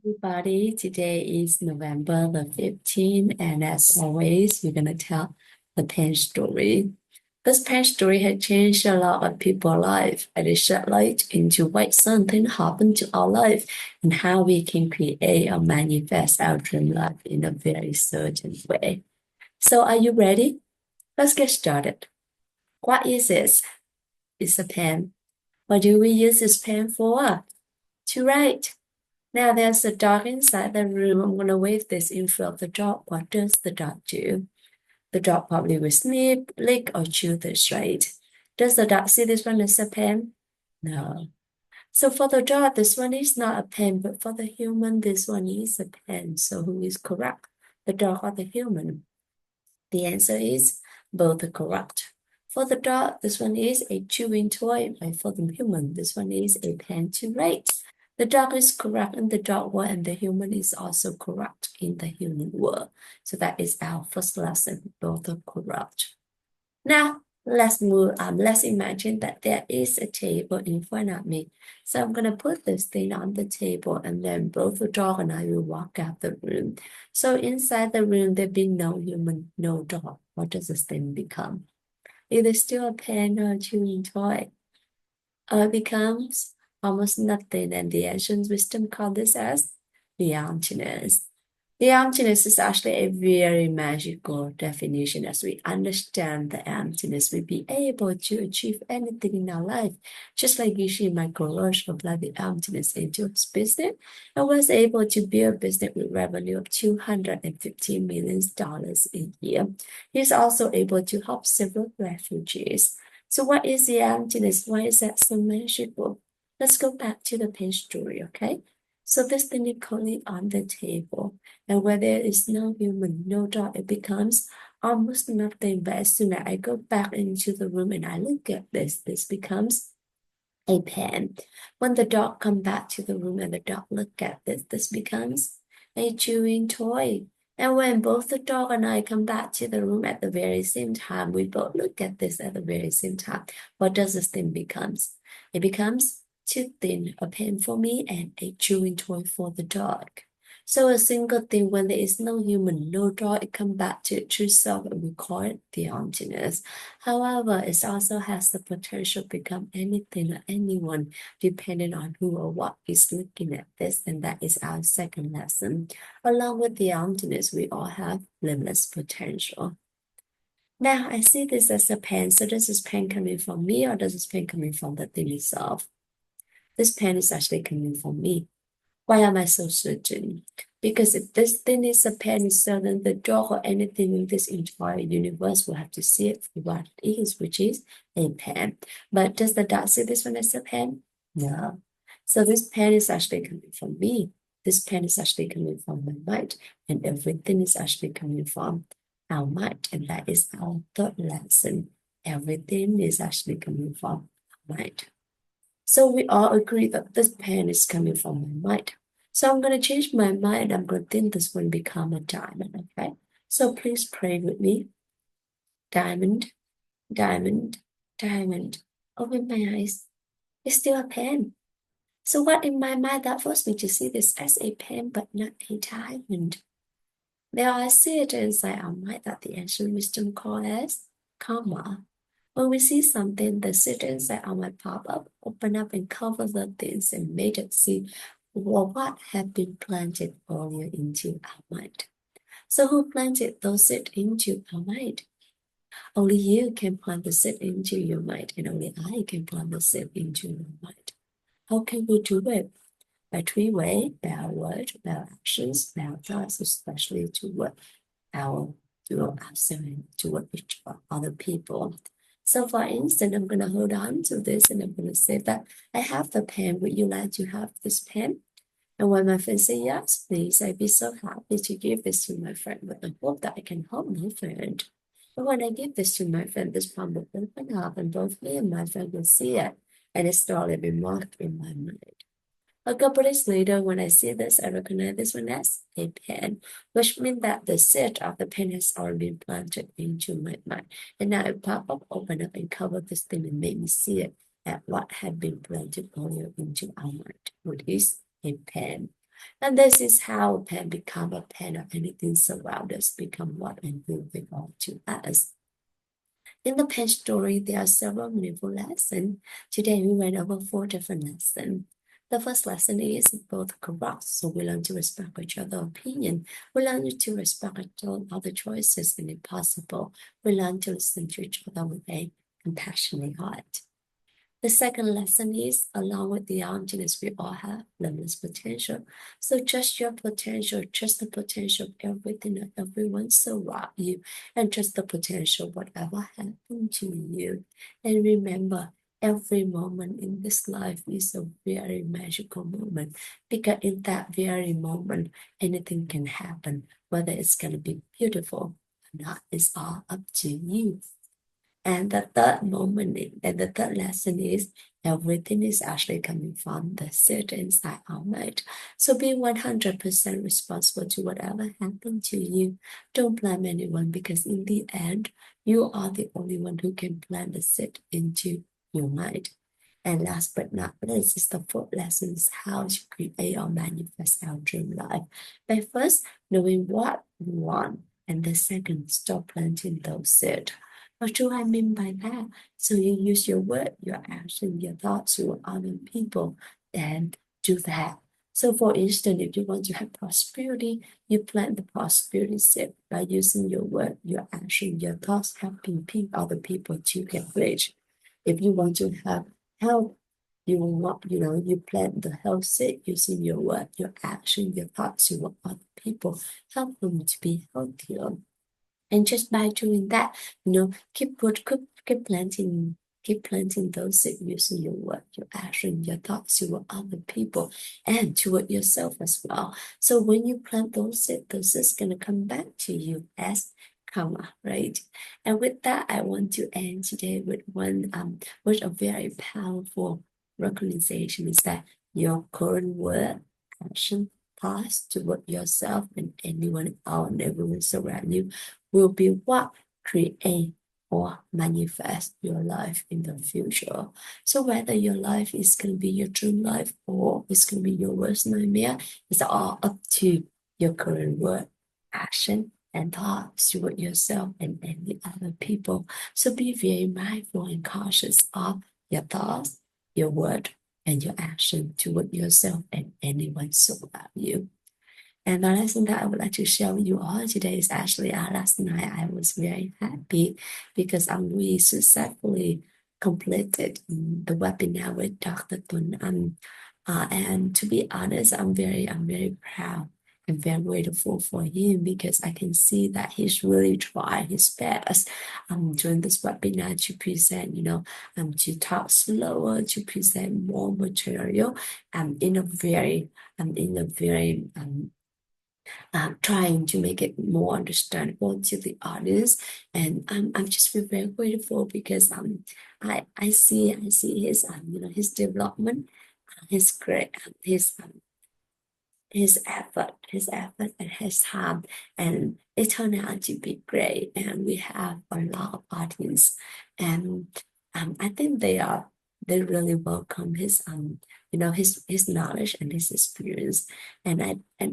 Everybody, today is November the 15th, and as always, we're gonna tell the pen story. This pen story had changed a lot of people's life, and it shed light into why something happened to our life and how we can create or manifest our dream life in a very certain way. So, are you ready? Let's get started. What is this? It's a pen. What do we use this pen for? To write. Now there's a dog inside the room. I'm gonna wave this in front of the dog. What does the dog do? The dog probably will sniff, lick, or chew the shade. Does the dog see this one as a pen? No. So for the dog, this one is not a pen, but for the human, this one is a pen. So who is correct? The dog or the human? The answer is both are correct. For the dog, this one is a chewing toy, but for the human, this one is a pen to write. The dog is correct in the dog world, and the human is also correct in the human world. So that is our first lesson. Both are correct. Now let's imagine that there is a table in front of me. So I'm gonna put this thing on the table, and then both the dog and I will walk out the room. So inside the room there be no human, no dog. What does this thing become? Either still a pen or a chewing toy. Or it becomes almost nothing, and the ancient wisdom called this as the emptiness. The emptiness is actually a very magical definition. As we understand the emptiness, we'll be able to achieve anything in our life. Just like Yishi Michael Roche applied the emptiness into his business and was able to build a business with revenue of $250 million a year. He's also able to help several refugees. So what is the emptiness? Why is that so magical? Let's go back to the page story, okay? So this thing is currently on the table, and where there is no human, no dog, it becomes almost nothing. But as soon as I go back into the room and I look at this becomes a pen. When the dog come back to the room and the dog look at this becomes a chewing toy. And when both the dog and I come back to the room at the very same time, we both look at this at the very same time. What does this thing becomes? It becomes two things, a pen for me and a chewing toy for the dog. So a single thing, when there is no human, no dog, it come back to its true self and we call it the emptiness. However, it also has the potential to become anything or anyone, depending on who or what is looking at this, and that is our second lesson. Along with the emptiness, we all have limitless potential. Now, I see this as a pen. So does this pen coming from me or does this pen coming from the thing itself? This pen is actually coming from me. Why am I so certain? Because if this thing is a pen, so then the dog or anything in this entire universe will have to see it for what it is, which is a pen. But does the dog see this one as a pen? No. So this pen is actually coming from me. This pen is actually coming from my mind, and everything is actually coming from our mind, and that is our third lesson. Everything is actually coming from our mind. So we all agree that this pen is coming from my mind. So I'm going to change my mind. I'm going to think this one become a diamond, okay? So please pray with me. Diamond, diamond, diamond. Open my eyes. It's still a pen. So what in my mind that forced me to see this as a pen but not a diamond? There are seeds inside our mind that the ancient wisdom call as karma. When we see something, the seed inside our mind pop up, open up, and cover the things and make us see what had been planted earlier into our mind. So who planted those seeds into our mind? Only you can plant the seed into your mind, and only I can plant the seed into your mind. How can we do it? By three ways: by our words, by our actions, by our thoughts, especially toward ourselves and toward each other people. So for instance, I'm gonna hold on to this and I'm gonna say that I have the pen. Would you like to have this pen? And when my friend say yes, please, I'd be so happy to give this to my friend with the hope that I can help my friend. But when I give this to my friend, this palm will open up and both me and my friend will see it, and it started being marked in my mind. A couple days later, when I see this, I recognize this one as a pen, which means that the seed of the pen has already been planted into my mind. And now it pop up, open up, and cover this thing and make me see it at what had been planted earlier into our mind, which is a pen. And this is how a pen become a pen, or anything surround us become what and who they are to us. In the pen story, there are several meaningful lessons. Today, we went over 4 different lessons. The first lesson is both correct, so we learn to respect each other's opinion. We learn to respect other choices, and if possible, we learn to listen to each other with a compassionate heart. The second lesson is, along with the emptiness, we all have limitless potential. So just your potential, just the potential of everything and everyone surround you, and just the potential, whatever happened to you. And remember, every moment in this life is a very magical moment, because in that very moment, anything can happen, whether it's going to be beautiful or not, it's all up to you. And the third moment, and the third lesson is, everything is actually coming from the seed inside our mind. So be 100% responsible to whatever happened to you. Don't blame anyone, because in the end, you are the only one who can plant the seed into your mind. And last but not least is the fourth lesson, is how to create or manifest our dream life. By first knowing what we want, and the second, stop planting those seeds. What do I mean by that? So you use your word, your action, your thoughts to other people, and do that. So for instance, if you want to have prosperity, you plant the prosperity seed by using your word, your action, your thoughts, helping other people to get rich. If you want to have health, you will not, you plant the health seed using your word, your action, your thoughts, you want other people, help them to be healthier. And just by doing that, keep planting those seeds using your word, your action, your thoughts toward other people and toward yourself as well. So when you plant those seeds gonna come back to you as karma, right? And with that, I want to end today with with a very powerful recognition, is that your current word, action, thoughts toward yourself and anyone else and everyone around you will be what create or manifest your life in the future. So whether your life is going to be your dream life or it's going to be your worst nightmare, it's all up to your current word, action, and thoughts toward yourself and any other people. So be very mindful and cautious of your thoughts, your word, and your action toward yourself and anyone surround you. And the lesson that I would like to share with you all today is actually last night I was very happy because we successfully completed the webinar with Dr. Tun. And to be honest, I'm very proud and very grateful for him, because I can see that he's really tried his best during this webinar to present, to talk slower, to present more material in a very trying to make it more understandable to the audience. And I'm just feel very grateful because I see his his development, his great his effort and his time, and it turned out to be great. And we have a lot of audience, and I think they really welcome his his knowledge and his experience, and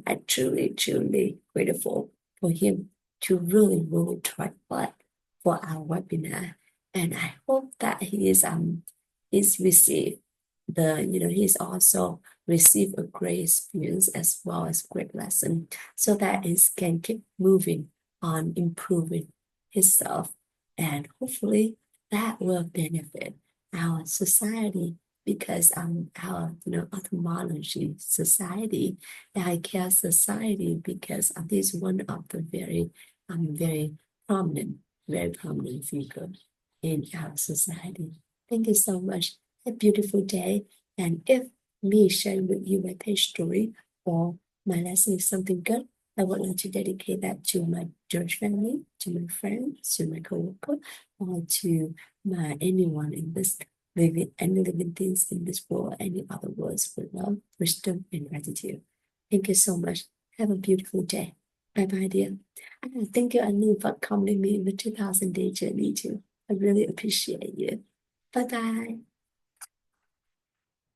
I truly grateful for him to really try hard for our webinar, and I hope that he is received he's also receive a great experience as well as great lesson, so that he can keep moving on improving himself, and hopefully that will benefit our society, because our ophthalmology society, eye care society, because this is one of the very prominent figure in our society. Thank you so much. A beautiful day. And if me sharing with you my page story or my lesson is something good, I would like to dedicate that to my church family, to my friends, to my coworker, or to anyone in this any living things in this world, any other words with love, wisdom, and gratitude. Thank you so much. Have a beautiful day. Bye bye, dear. And thank you, Anu, for accompanying me in the 2000 day journey too. I really appreciate you. Bye bye.